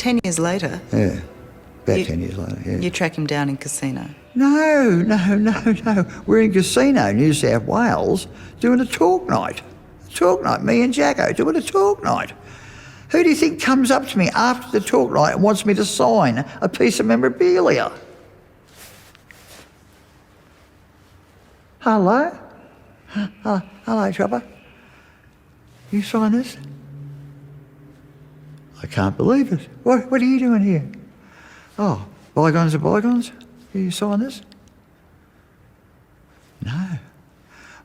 10 years later... Yeah, about 10 years later, yeah. You track him down in casino? No. We're in Casino, New South Wales, doing a talk night. Me and Jacko doing a talk night. Who do you think comes up to me after the talk night and wants me to sign a piece of memorabilia? Hello? Hello, Chopper. You sign this? I can't believe it. What are you doing here? Oh, bygones are bygones? You sign this? No.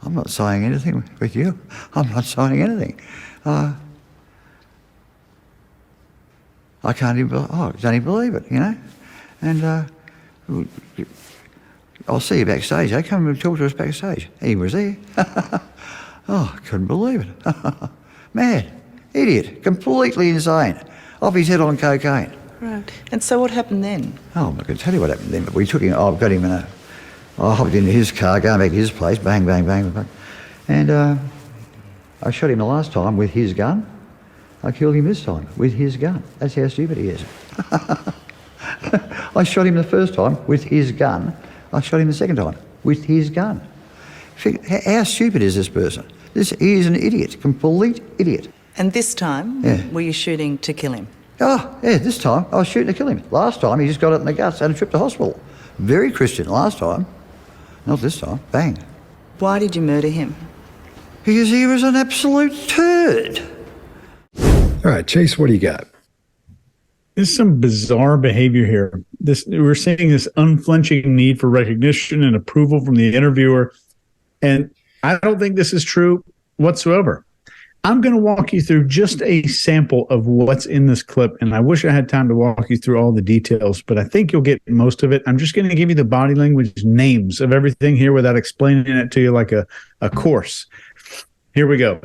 I'm not signing anything with you. I'm not signing anything. I can't even, don't even believe it, you know? And I'll see you backstage. They come and talk to us backstage. He was there. I couldn't believe it. Mad, idiot, completely insane. Off his head on cocaine. Right. And so what happened then? Oh, I'm not going to tell you what happened then, but we took him, I've got him I hopped into his car, going back to his place, bang, bang, bang, bang. And I shot him the last time with his gun. I killed him this time with his gun. That's how stupid he is. I shot him the first time with his gun. I shot him the second time with his gun. How stupid is this person? He is an idiot, complete idiot. And this time, were you shooting to kill him? Oh, yeah, this time I was shooting to kill him. Last time he just got it in the guts, had a trip to hospital. Very Christian last time. Not this time. Bang. Why did you murder him? Because he was an absolute turd. All right, Chase, what do you got? There's some bizarre behavior here. We're seeing this unflinching need for recognition and approval from the interviewer. And I don't think this is true whatsoever. I'm going to walk you through just a sample of what's in this clip. And I wish I had time to walk you through all the details, but I think you'll get most of it. I'm just going to give you the body language names of everything here without explaining it to you like a course. Here we go.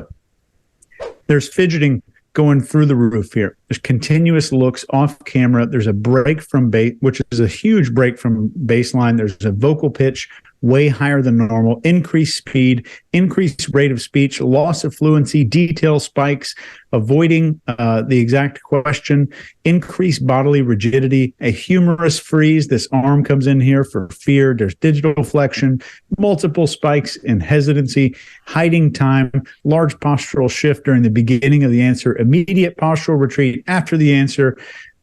There's fidgeting going through the roof here. There's continuous looks off camera. There's a break from base, which is a huge break from baseline. There's a vocal pitch way higher than normal, increased speed, increased rate of speech, loss of fluency, detail spikes, avoiding the exact question, increased bodily rigidity, a humorous freeze. This arm comes in here for fear. There's digital flexion, multiple spikes in hesitancy, hiding time, large postural shift during the beginning of the answer, immediate postural retreat after the answer,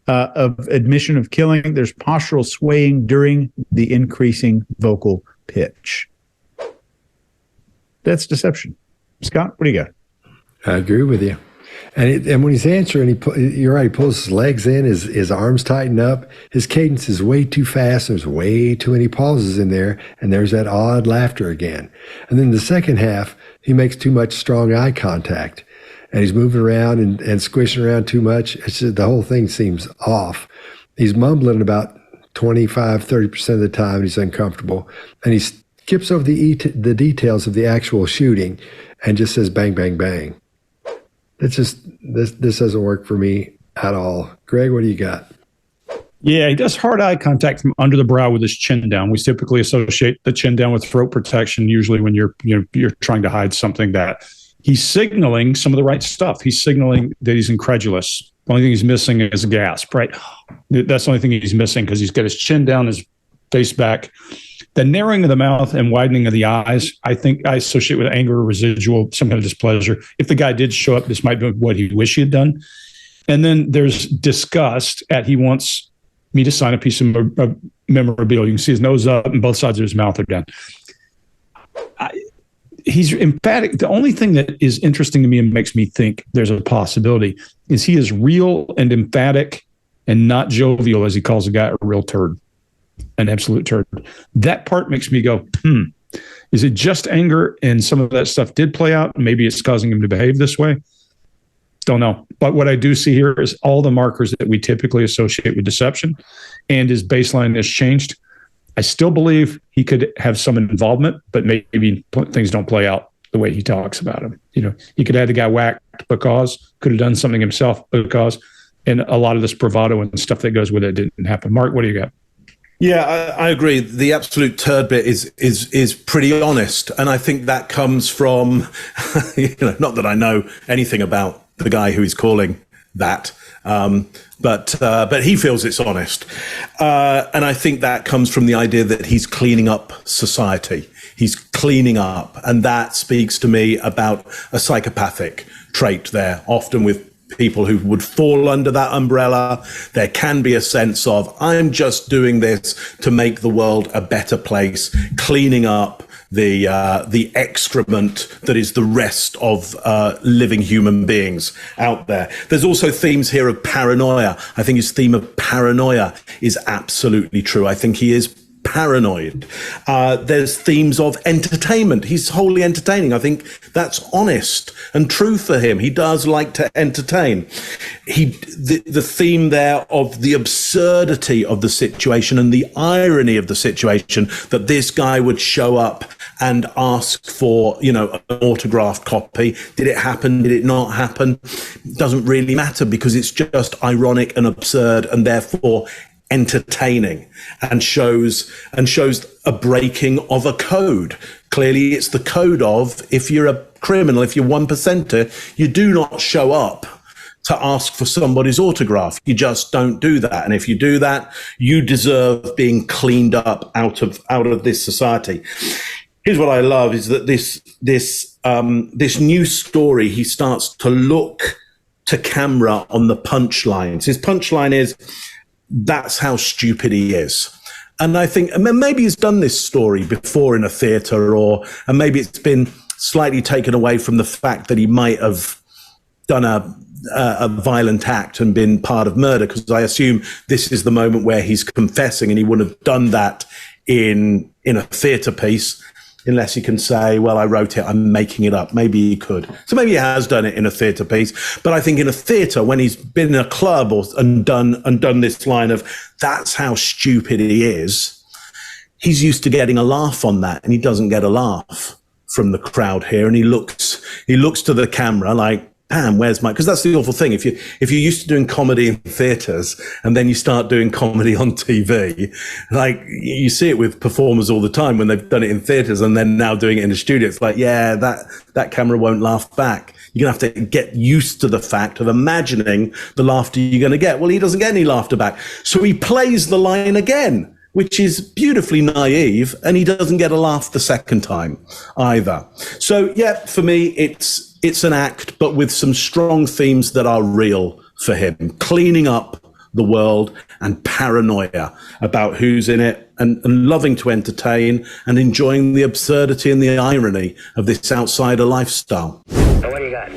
of admission of killing. There's postural swaying during the increasing vocal pitch. That's deception. Scott, what do you got? I agree with you. And when he's answering, you're right, he pulls his legs in, his arms tighten up, his cadence is way too fast, there's way too many pauses in there, and there's that odd laughter again. And then the second half, he makes too much strong eye contact, and he's moving around and squishing around too much. It's just, the whole thing seems off. He's mumbling about 25-30% of the time. He's uncomfortable, and he skips over the details of the actual shooting and just says bang, bang, bang. It's just, this doesn't work for me at all. Greg, what do you got? Yeah, he does hard eye contact from under the brow with his chin down. We typically associate the chin down with throat protection, usually when you're trying to hide something. That he's signaling some of the right stuff. He's signaling that he's incredulous. The only thing he's missing is a gasp, right? That's the only thing he's missing, because he's got his chin down, his face back. The narrowing of the mouth and widening of the eyes, I think I associate with anger, residual, some kind of displeasure. If the guy did show up, this might be what he wished he had done. And then there's disgust at he wants me to sign a piece of memorabilia. You can see his nose up and both sides of his mouth are down. He's emphatic. The only thing that is interesting to me and makes me think there's a possibility is he is real and emphatic and not jovial, as he calls a guy a real turd, an absolute turd. That part makes me go, is it just anger and some of that stuff did play out? Maybe it's causing him to behave this way. Don't know. But what I do see here is all the markers that we typically associate with deception, and his baseline has changed. I still believe he could have some involvement, but maybe things don't play out the way he talks about him. You know, he could have the guy whacked because, could have done something himself because, and a lot of this bravado and stuff that goes with it didn't happen. Mark, what do you got? Yeah, I agree. The absolute turd bit is pretty honest, and I think that comes from, not that I know anything about the guy who he's calling that, But he feels it's honest. And I think that comes from the idea that he's cleaning up society. He's cleaning up. And that speaks to me about a psychopathic trait there, often with people who would fall under that umbrella. There can be a sense of, I'm just doing this to make the world a better place, cleaning up the excrement that is the rest of living human beings out there. There's also themes here of paranoia. I think his theme of paranoia is absolutely true. I think he is paranoid. There's themes of entertainment. He's wholly entertaining. I think that's honest and true for him. He does like to entertain. The theme there of the absurdity of the situation and the irony of the situation, that this guy would show up and ask for, an autographed copy. Did it happen? Did it not happen? Doesn't really matter, because it's just ironic and absurd, and therefore entertaining, and shows a breaking of a code. Clearly, it's the code of, if you're a criminal, if you're one percenter, you do not show up to ask for somebody's autograph. You just don't do that. And if you do that, you deserve being cleaned up out of this society. Here's what I love is that this new story, he starts to look to camera on the punchlines. His punchline is, that's how stupid he is. And I think maybe he's done this story before in a theatre, and maybe it's been slightly taken away from the fact that he might have done a violent act and been part of murder, because I assume this is the moment where he's confessing, and he wouldn't have done that in a theatre piece, unless he can say, well, I wrote it, I'm making it up. Maybe he could. So maybe he has done it in a theatre piece. But I think in a theatre, when he's been in a club and done this line of, that's how stupid he is, he's used to getting a laugh on that, and he doesn't get a laugh from the crowd here. And he looks to the camera like, damn, where's my, because that's the awful thing. If you're used to doing comedy in theatres and then you start doing comedy on TV, like you see it with performers all the time when they've done it in theatres and then now doing it in the studio. It's like, yeah, that camera won't laugh back. You're going to have to get used to the fact of imagining the laughter you're going to get. Well, he doesn't get any laughter back. So he plays the line again, which is beautifully naive, and he doesn't get a laugh the second time either. So yeah, for me, it's an act, but with some strong themes that are real for him, cleaning up the world and paranoia about who's in it, and loving to entertain and enjoying the absurdity and the irony of this outsider lifestyle. So what do you got?